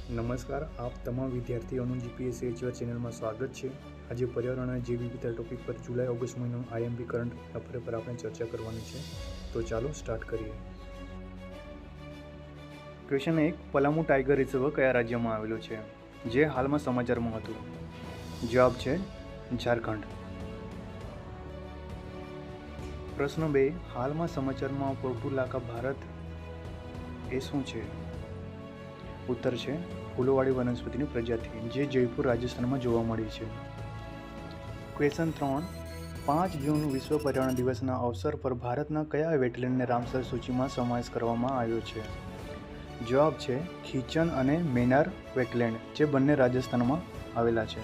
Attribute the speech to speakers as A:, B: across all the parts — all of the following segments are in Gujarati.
A: નમસ્કાર, આપ તમામ વિદ્યાર્થીઓનું જીપીએસસી એચઆર ચેનલમાં સ્વાગત છે। આજે પર્યાવરણ અને જૈવ વિવિધતા ટોપિક પર જુલાઈ-ઓગસ્ટ મહિનાનું આઈએમપી કરંટ અફેર પર આપણે ચર્ચા કરવાની છે। તો ચાલો સ્ટાર્ટ કરીએ। ક્વેશ્ચન 1, પલામુ ટાઈગર રિઝર્વ કયા રાજ્યમાં આવેલું છે, જે હાલમાં સમાચારમાં હતું? જવાબ છે ઝારખંડ। પ્રશ્ન 2, હાલમાં સમાચારમાં પોર્ટુલાકા ભારત એ શું છે? ઉત્તર છે ફૂલોવાળી વનસ્પતિની પ્રજાતિ, જે જયપુર રાજસ્થાનમાં જોવા મળી છે। ક્વેશ્ચન 3, 5 જૂન વિશ્વ પર્યાવરણ દિવસના અવસર પર ભારતના કયા વેટલેન્ડને રામસર સૂચિમાં સમાવેશ કરવામાં આવ્યો છે? જવાબ છે ખીચન અને મેનાર વેટલેન્ડ, જે બંને રાજસ્થાનમાં આવેલા છે।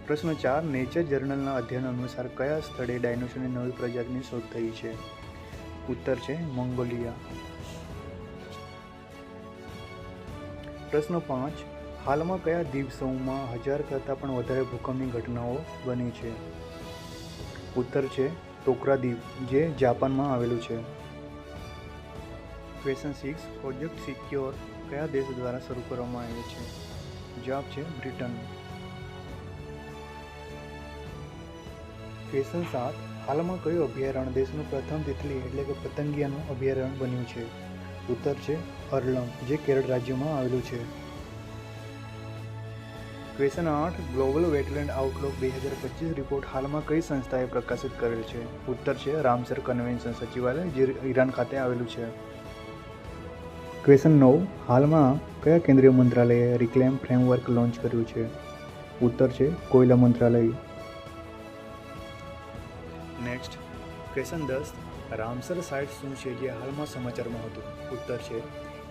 A: પ્રશ્ન 4, નેચર જર્નલના અધ્યયન અનુસાર કયા સ્થળે ડાયનોસોરની નવી પ્રજાતિની શોધ થઈ છે? ઉત્તર છે મંગોલિયા। પ્રશ્ન 5, હાલમાં કયા દ્વીપસમૂહમાં 1000 કરતાં પણ વધારે ભૂકંપની ઘટનાઓ બની છે? ઉત્તર છે ટોકરા દ્વીપ, જે જાપાનમાં આવેલું છે। ક્વેશ્ચન 6, પ્રોજેક્ટ સિક્યોર કયા દેશ દ્વારા શરૂ કરવામાં આવ્યો છે? જવાબ છે બ્રિટન। ક્વેશ્ચન 7, હાલમાં કયું અભયારણ્ય દેશનું પ્રથમ તિતલી એટલે કે પતંગિયાનું અભયારણ્ય બન્યું છે? ઉત્તર છે અરલમ, જે કેરળ રાજ્યમાં આવેલું છે। Question 8, global wetland Outlook 2025 report હાલમાં કઈ સંસ્થાએ પ્રકાશિત કરેલ છે? ઉત્તર છે રામસર કન્વેન્શન સચિવાલય, જે ઈરાન ખાતે આવેલું છે। ક્વેશ્ચન 9, હાલમાં કયા કેન્દ્રીય મંત્રાલયે રિક્લેમ ફ્રેમવર્ક લોન્ચ કર્યું છે? ઉત્તર છે કોયલા મંત્રાલય। નેક્સ્ટ ક્વેશ્ચન 10, રામસર સાઇટ શું છે જે હાલમાં સમાચારમાં હતું? ઉત્તર છે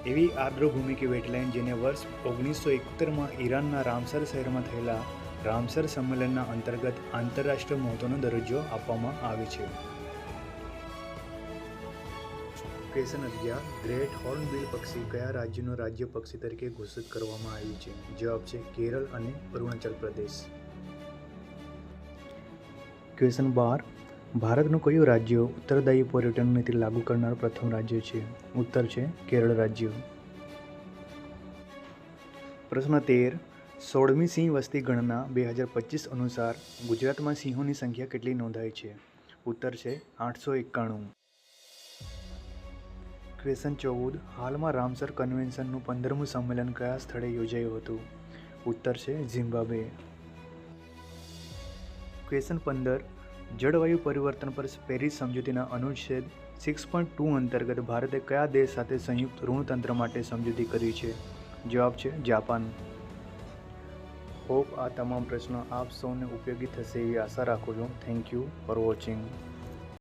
A: એવી આર્દ્રભૂમિ કે વેટલેન્ડ જેને વર્ષ 1971માં ઈરાનના રામસર શહેરમાં થયેલા રામસર સંમેલનના અંતર્ગત આંતરરાષ્ટ્રીય મહત્વનો દરજ્જો આપવામાં આવે છે। ક્વેશ્ચન 11, ગ્રેટ હોર્નબિલ પક્ષી કયા રાજ્યનું રાજ્ય પક્ષી તરીકે ઘોષિત કરવામાં આવ્યું છે? જવાબ છે કેરળ અને અરુણાચલ પ્રદેશ। ક્વેશ્ચન 12, ભારતનું કયું રાજ્ય ઉત્તરદાયી પર્યટન નીતિ લાગુ કરનાર પ્રથમ રાજ્ય છે? ઉત્તર છે કેરળ રાજ્ય। પ્રશ્ન 13, 16મી સિંહ વસ્તી ગણના 2025 અનુસાર ગુજરાતમાં સિંહોની સંખ્યા કેટલી નોંધાઈ છે? ઉત્તર છે 891। ક્વેશ્ચન 14, હાલમાં રામસર કન્વેન્શનનું 15મું સંમેલન કયા સ્થળે યોજાયું હતું? ઉત્તર છે ઝિમ્બાબ્વે। ક્વેશ્ચન 15, જળવાયુ પરિવર્તન પર પેરિસ સમજૂતીના અનુચ્છેદ 6.2 અંતર્ગત ભારતે કયા દેશ સાથે સંયુક્ત ઋણતંત્ર માટે સમજૂતી કરી છે? જવાબ છે જાપાન। હોપ આ તમામ પ્રશ્નો આપ સૌને ઉપયોગી થશે એવી આશા રાખું છું। Thank you for watching.